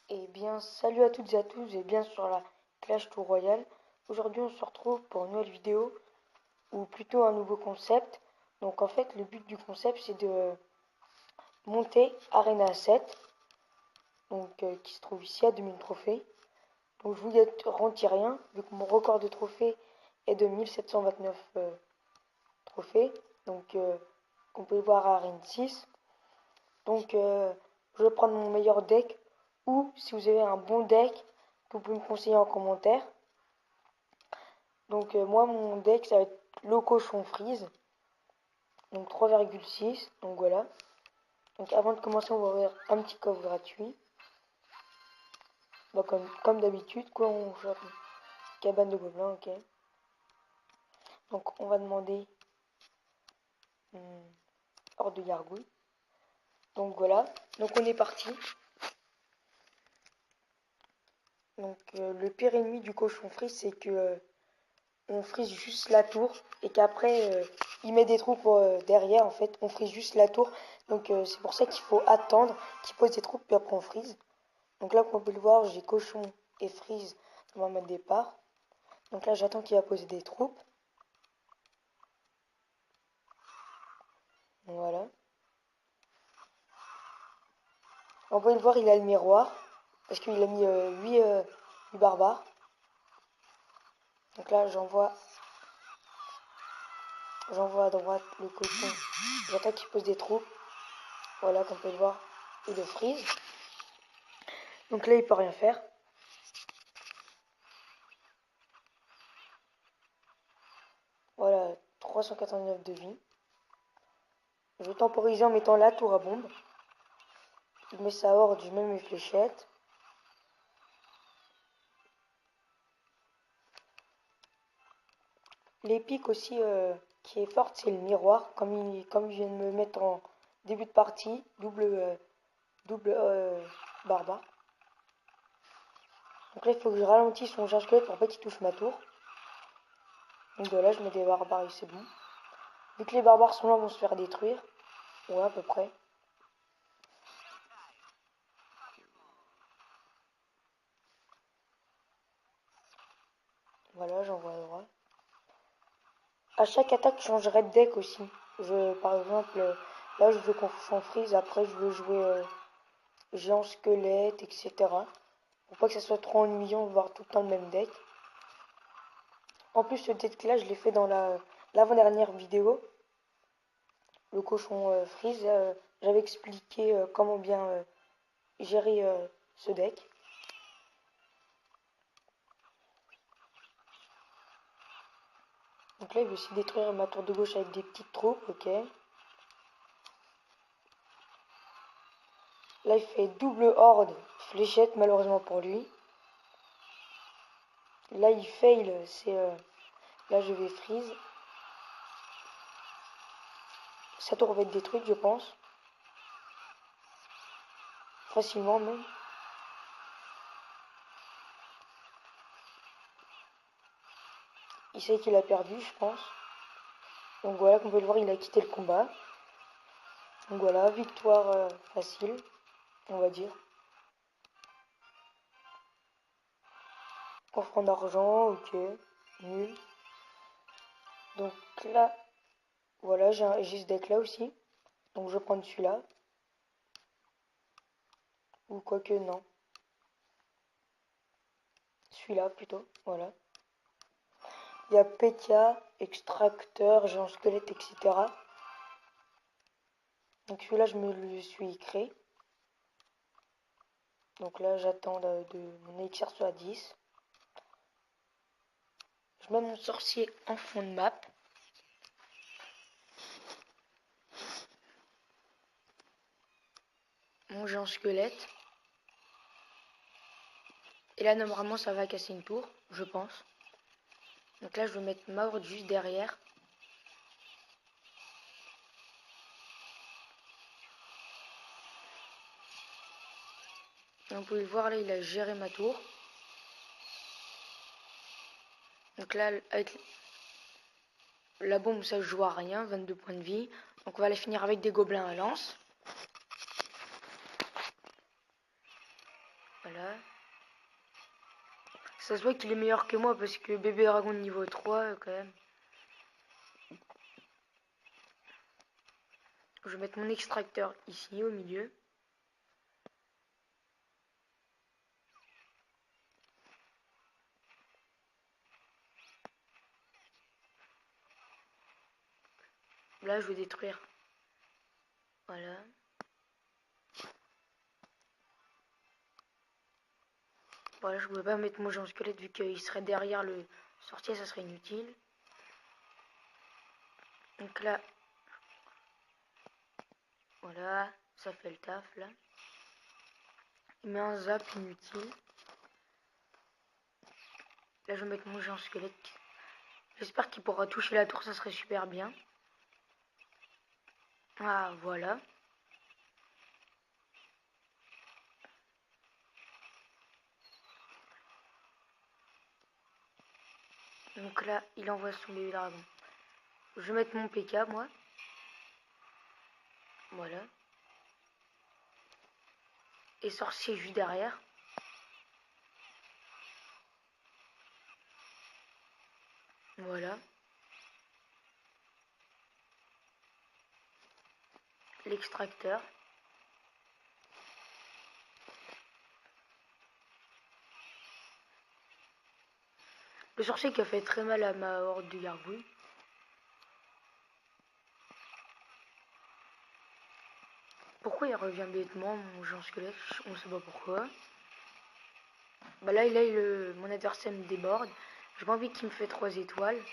Eh bien, salut à toutes et à tous et bien sur la Clash Tour Royale. Aujourd'hui, on se retrouve pour une nouvelle vidéo ou plutôt un nouveau concept. Donc, en fait, le but du concept, c'est de monter Arena 7, donc qui se trouve ici à 2000 trophées. Donc, je vous garantis rien, vu que mon record de trophées est de 1729 trophées. Donc, qu'on peut voir à Arena 6. Donc, je vais prendre mon meilleur deck ou si vous avez un bon deck, que vous pouvez me conseiller en commentaire. Donc moi mon deck ça va être le cochon freeze. Donc 3,6. Donc voilà. Donc avant de commencer on va ouvrir un petit coffre gratuit. Bah, comme d'habitude quoi, on chope une cabane de gobelins, ok. Donc on va demander hors de gargouille. Donc voilà. Donc on est parti. Donc le pire ennemi du cochon freeze c'est que on frise juste la tour et qu'après il met des troupes derrière en fait. On frise juste la tour. Donc c'est pour ça qu'il faut attendre qu'il pose des troupes puis après on frise. Donc là, comme on peut le voir, j'ai cochon et freeze dans ma main de départ. Donc là, j'attends qu'il va poser des troupes. Voilà. On peut le voir, il a le miroir. Parce qu'il a mis 8 barbares. Donc là, j'envoie à droite le cochon. J'attends qu'il pose des troupes. Voilà, comme on peut le voir, il le freeze. Donc là, il peut rien faire. Voilà, 389 de vie. Je vais temporiser en mettant la tour à bombe. Il met sa horde, je mets mes fléchettes. L'épique aussi qui est forte, c'est le miroir. Comme il vient de me mettre en début de partie, double barbare. Donc là, il faut que je ralentisse son charge pour pas qu'il touche ma tour. Donc voilà, je mets des barbares et c'est bon. Vu que les barbares sont là, vont se faire détruire. Ouais, à peu près. Voilà, j'envoie à droite. À chaque attaque, je changerai de deck aussi. Par exemple, là, je veux qu'on s'en freeze. Après, je veux jouer géant squelette, etc. Pour pas que ça soit trop ennuyant de voir tout le temps le même deck. En plus, ce deck là, je l'ai fait dans l'avant-dernière vidéo. Le cochon freeze. J'avais expliqué comment bien gérer ce deck. Donc là, il veut aussi détruire ma tour de gauche avec des petites troupes, ok. Là, il fait double horde, fléchette, malheureusement pour lui. Là, il fail, là, je vais freeze. Sa tour va être détruite, je pense. Facilement, même. Il sait qu'il a perdu, je pense. Donc voilà, comme on peut le voir, il a quitté le combat. Donc voilà, victoire facile, on va dire. Coffre en argent, ok, nul. Donc là, voilà, j'ai ce deck là aussi. Donc je vais prendre celui-là. Ou quoique non. Celui-là plutôt, voilà. Il y a P.K., extracteur, géant squelette, etc. Donc celui-là, je me le suis créé. Donc là, j'attends de mon élixir soit à 10. Je mets mon sorcier en fond de map. Mon géant squelette. Et là, normalement, ça va casser une tour, je pense. Donc là, je vais mettre ma horde juste derrière. Et vous pouvez le voir, là, il a géré ma tour. Donc là, avec la bombe, ça joue à rien, 22 points de vie. Donc on va la finir avec des gobelins à lance. Voilà. Ça se voit qu'il est meilleur que moi parce que bébé dragon niveau 3 quand même. Je vais mettre mon extracteur ici au milieu. Là je vais détruire. Voilà. Voilà, je ne pouvais pas mettre mon géant squelette vu qu'il serait derrière le sorcier, ça serait inutile. Donc là, voilà, ça fait le taf là. Il met un zap inutile. Là, je vais mettre mon géant squelette. J'espère qu'il pourra toucher la tour, ça serait super bien. Ah, voilà. Donc là, il envoie son bébé dragon. Je vais mettre mon PK, moi. Voilà. Et sorcier juste derrière. Voilà. L'extracteur. Le sorcier qui a fait très mal à ma horde de gargouilles. Pourquoi il revient bêtement, mon géant squelette? On ne sait pas pourquoi. Bah là, mon adversaire me déborde. J'ai pas envie qu'il me fait 3 étoiles.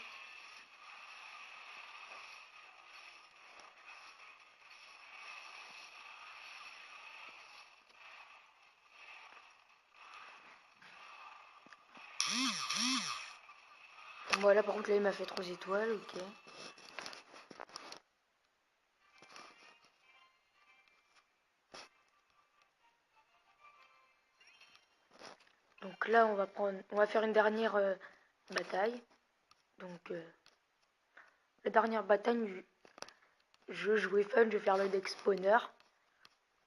Voilà, par contre, là, il m'a fait 3 étoiles, ok. Donc là, on va faire une dernière bataille. Donc, la dernière bataille, je veux jouer fun, je vais faire le deck spawner.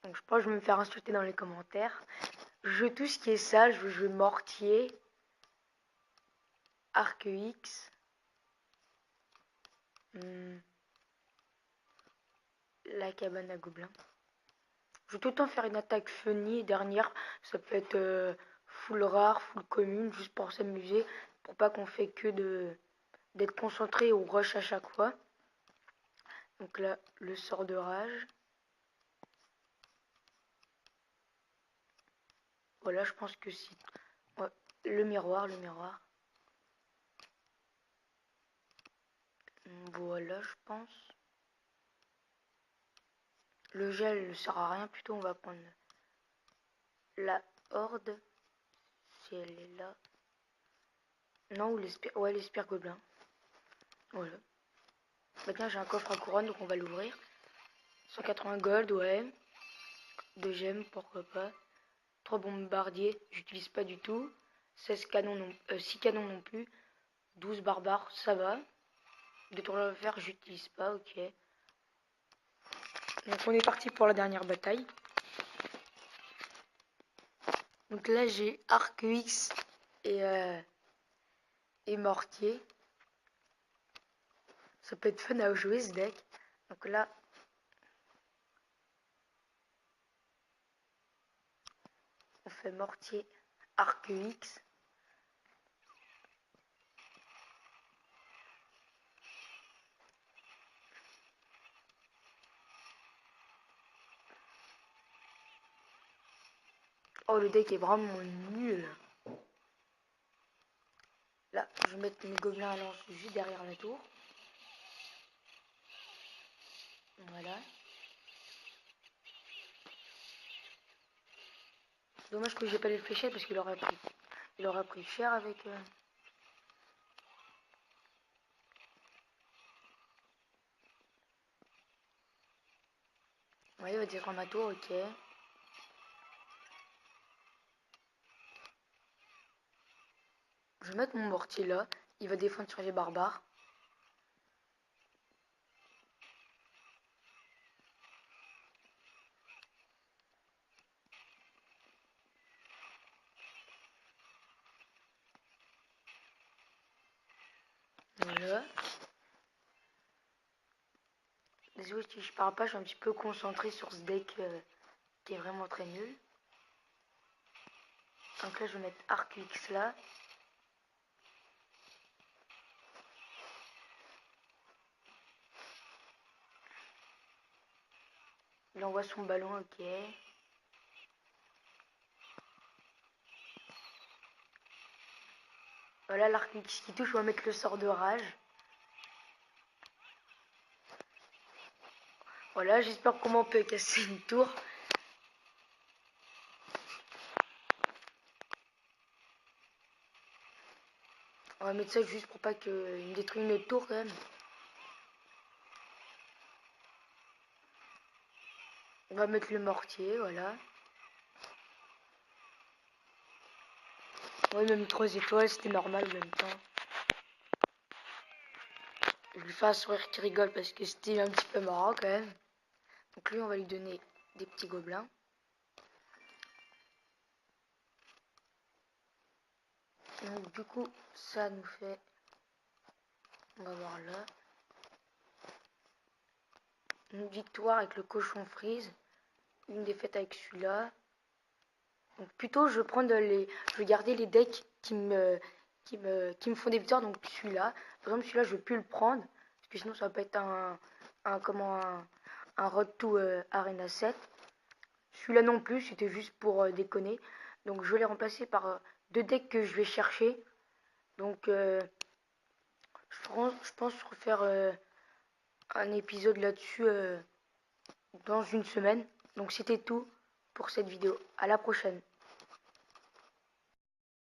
Donc, je pense que je vais me faire insulter dans les commentaires. Je joue tout ce qui est ça, je veux jouer mortier, arc X, la cabane à gobelins. Je veux tout le temps faire une attaque funny. Dernière, ça peut être full rare, full commune, juste pour s'amuser, pour pas qu'on fait que d'être concentré au rush à chaque fois. Donc là, le sort de rage. Voilà, je pense que si... Ouais, le miroir, le miroir. Voilà, je pense. Le gel ne sert à rien, plutôt on va prendre la horde. Si elle est là. Non, ou l'espire... Ouais, l'espire gobelin. Voilà. Maintenant, j'ai un coffre à couronne, donc on va l'ouvrir. 180 gold, ouais. 2 gemmes, pourquoi pas. 3 bombardiers, j'utilise pas du tout. 16 canons non, 6 canons non plus. 12 barbares, ça va. 2 tours à faire, j'utilise pas, ok. Donc on est parti pour la dernière bataille. Donc là j'ai arc X et mortier. Ça peut être fun à jouer ce deck. Donc là, on fait mortier, arc X. Oh, le deck est vraiment nul. Là, je vais mettre mes gobelins à lance juste derrière la tour. Voilà. Dommage que j'ai pas les fléchettes parce qu'il aurait pris cher avec... Ouais, il va dire ma tour, ok. Je vais mettre mon mortier là. Il va défendre sur les barbares. Voilà. Désolé si je parle pas, je suis un petit peu concentré sur ce deck qui est vraiment très nul. Donc là je vais mettre Arcuix là. Il envoie son ballon, ok. Voilà l'Arcuix qui touche, on va mettre le sort de rage. Voilà, j'espère comment on peut casser une tour. On va mettre ça juste pour pas qu'il me détruise une tour quand même. On va mettre le mortier, voilà. Ouais, même 3 étoiles, c'était normal en même temps. Je lui fais un sourire qui rigole parce que c'était un petit peu marrant quand même. Donc lui, on va lui donner des petits gobelins. Donc du coup, ça nous fait... On va voir là. Une victoire avec le cochon frise. Une défaite avec celui-là. Donc plutôt, je vais prendre je vais garder les decks qui me font des victoires. Donc celui-là. Par exemple, celui-là, je ne vais plus le prendre. Parce que sinon, ça va pas être un Road to Arena 7. Celui-là non plus, c'était juste pour déconner. Donc je vais les remplacer par 2 decks que je vais chercher. Donc je pense refaire un épisode là-dessus dans une semaine. Donc c'était tout pour cette vidéo. À la prochaine.